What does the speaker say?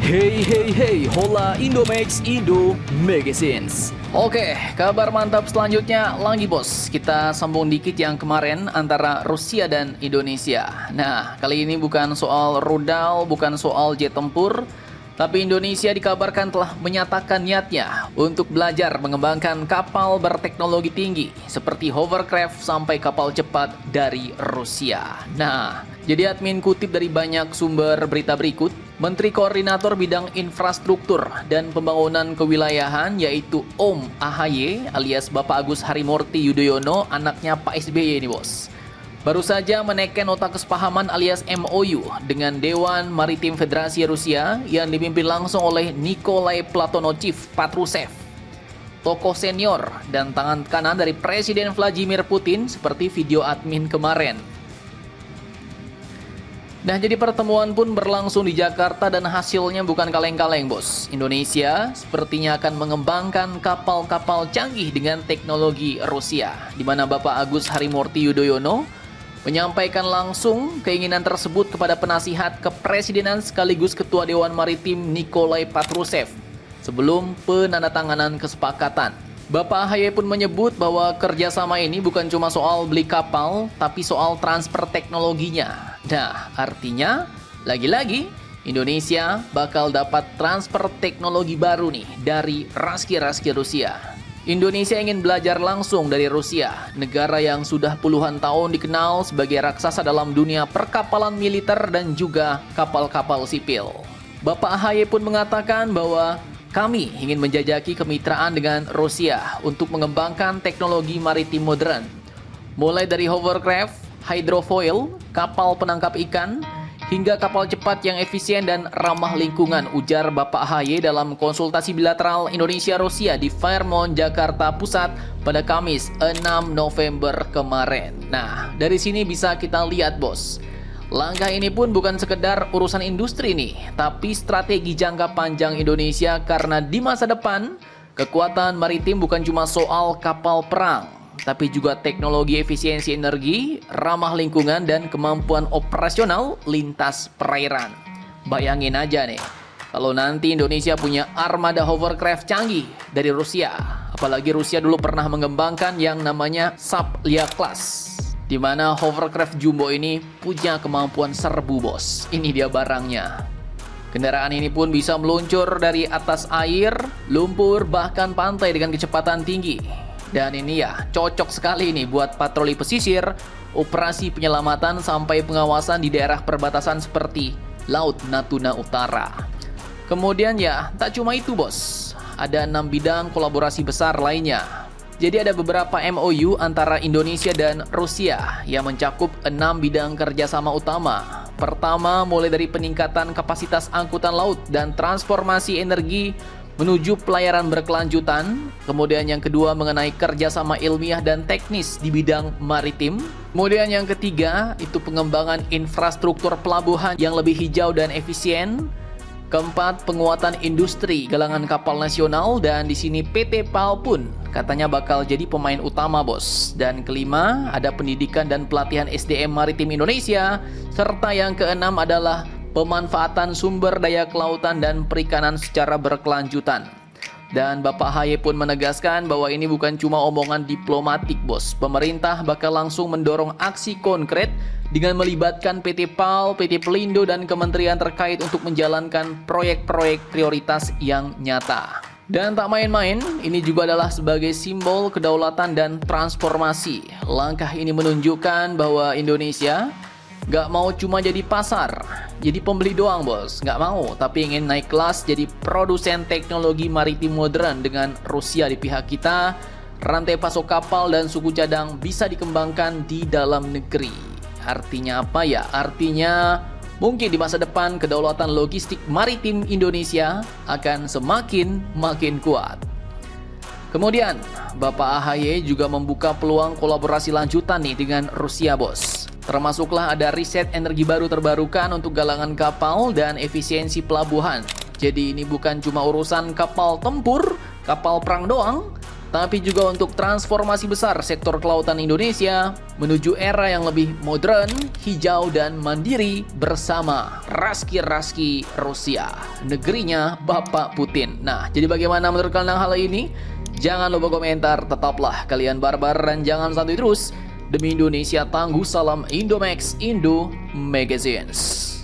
Hey hey hey, hola Indomax Indo Magazines. Oke, kabar mantap selanjutnya lagi bos. Kita sambung dikit yang kemarin antara Rusia dan Indonesia. Nah, kali ini bukan soal rudal, bukan soal jet tempur, tapi Indonesia dikabarkan telah menyatakan niatnya untuk belajar mengembangkan kapal berteknologi tinggi seperti hovercraft sampai kapal cepat dari Rusia. Nah, jadi admin kutip dari banyak sumber berita berikut, Menteri Koordinator Bidang Infrastruktur dan Pembangunan Kewilayahan yaitu Om AHY alias Bapak Agus Harimurti Yudhoyono, anaknya Pak SBY ini bos, baru saja menaikkan nota kesepahaman alias MOU dengan Dewan Maritim Federasi Rusia yang dipimpin langsung oleh Nikolai Platonochiv Patrusev, tokoh senior dan tangan kanan dari Presiden Vladimir Putin seperti video admin kemarin. Nah, jadi pertemuan pun berlangsung di Jakarta dan hasilnya bukan kaleng-kaleng bos. Indonesia sepertinya akan mengembangkan kapal-kapal canggih dengan teknologi Rusia, di mana Bapak Agus Harimurti Yudhoyono menyampaikan langsung keinginan tersebut kepada penasihat kepresidenan sekaligus Ketua Dewan Maritim Nikolai Patrusev sebelum penandatanganan kesepakatan. Bapak AHY pun menyebut bahwa kerjasama ini bukan cuma soal beli kapal, tapi soal transfer teknologinya. Nah, artinya, lagi-lagi, Indonesia bakal dapat transfer teknologi baru nih dari raski-raski Rusia. Indonesia ingin belajar langsung dari Rusia, negara yang sudah puluhan tahun dikenal sebagai raksasa dalam dunia perkapalan militer dan juga kapal-kapal sipil. Bapak AHY pun mengatakan bahwa kami ingin menjajaki kemitraan dengan Rusia untuk mengembangkan teknologi maritim modern, mulai dari hovercraft, hydrofoil, kapal penangkap ikan, hingga kapal cepat yang efisien dan ramah lingkungan, ujar Bapak AHY dalam konsultasi bilateral Indonesia-Rusia di Fairmont, Jakarta Pusat pada Kamis 6 November kemarin. Nah, dari sini bisa kita lihat bos, langkah ini pun bukan sekedar urusan industri nih, tapi strategi jangka panjang Indonesia karena di masa depan, kekuatan maritim bukan cuma soal kapal perang, tapi juga teknologi efisiensi energi, ramah lingkungan, dan kemampuan operasional lintas perairan. Bayangin aja nih, kalau nanti Indonesia punya armada hovercraft canggih dari Rusia, apalagi Rusia dulu pernah mengembangkan yang namanya Saplia Class, di mana hovercraft jumbo ini punya kemampuan serbu bos. Ini dia barangnya. Kendaraan ini pun bisa meluncur dari atas air, lumpur, bahkan pantai dengan kecepatan tinggi. Dan ini ya, cocok sekali nih buat patroli pesisir, operasi penyelamatan sampai pengawasan di daerah perbatasan seperti Laut Natuna Utara. Kemudian ya, tak cuma itu bos, ada 6 bidang kolaborasi besar lainnya. Jadi ada beberapa MOU antara Indonesia dan Rusia yang mencakup 6 bidang kerjasama utama. Pertama, mulai dari peningkatan kapasitas angkutan laut dan transformasi energi menuju pelayaran berkelanjutan. Kemudian yang kedua mengenai kerjasama ilmiah dan teknis di bidang maritim. Kemudian yang ketiga itu pengembangan infrastruktur pelabuhan yang lebih hijau dan efisien. Keempat, penguatan industri galangan kapal nasional, dan di sini PT PAL pun katanya bakal jadi pemain utama bos. Dan kelima, ada pendidikan dan pelatihan SDM maritim Indonesia, serta yang keenam adalah pemanfaatan sumber daya kelautan dan perikanan secara berkelanjutan. Dan Bapak AHY pun menegaskan bahwa ini bukan cuma omongan diplomatik bos. Pemerintah bakal langsung mendorong aksi konkret dengan melibatkan PT PAL, PT Pelindo, dan kementerian terkait untuk menjalankan proyek-proyek prioritas yang nyata. Dan tak main-main, ini juga adalah sebagai simbol kedaulatan dan transformasi. Langkah ini menunjukkan bahwa Indonesia gak mau cuma jadi pasar, jadi pembeli doang bos, gak mau, tapi ingin naik kelas jadi produsen teknologi maritim modern. Dengan Rusia di pihak kita, rantai pasok kapal dan suku cadang bisa dikembangkan di dalam negeri. Artinya apa ya? Artinya mungkin di masa depan kedaulatan logistik maritim Indonesia akan semakin kuat. Kemudian, Bapak AHY juga membuka peluang kolaborasi lanjutan nih dengan Rusia bos. Termasuklah ada riset energi baru terbarukan untuk galangan kapal dan efisiensi pelabuhan. Jadi ini bukan cuma urusan kapal tempur, kapal perang doang, tapi juga untuk transformasi besar sektor kelautan Indonesia menuju era yang lebih modern, hijau, dan mandiri bersama Raski-Raski Rusia, negerinya Bapak Putin. Nah, jadi bagaimana menurut kalian hal ini? Jangan lupa komentar, tetaplah kalian barbar dan jangan santuy terus. Demi Indonesia tangguh, salam Indomax Indo Magazines.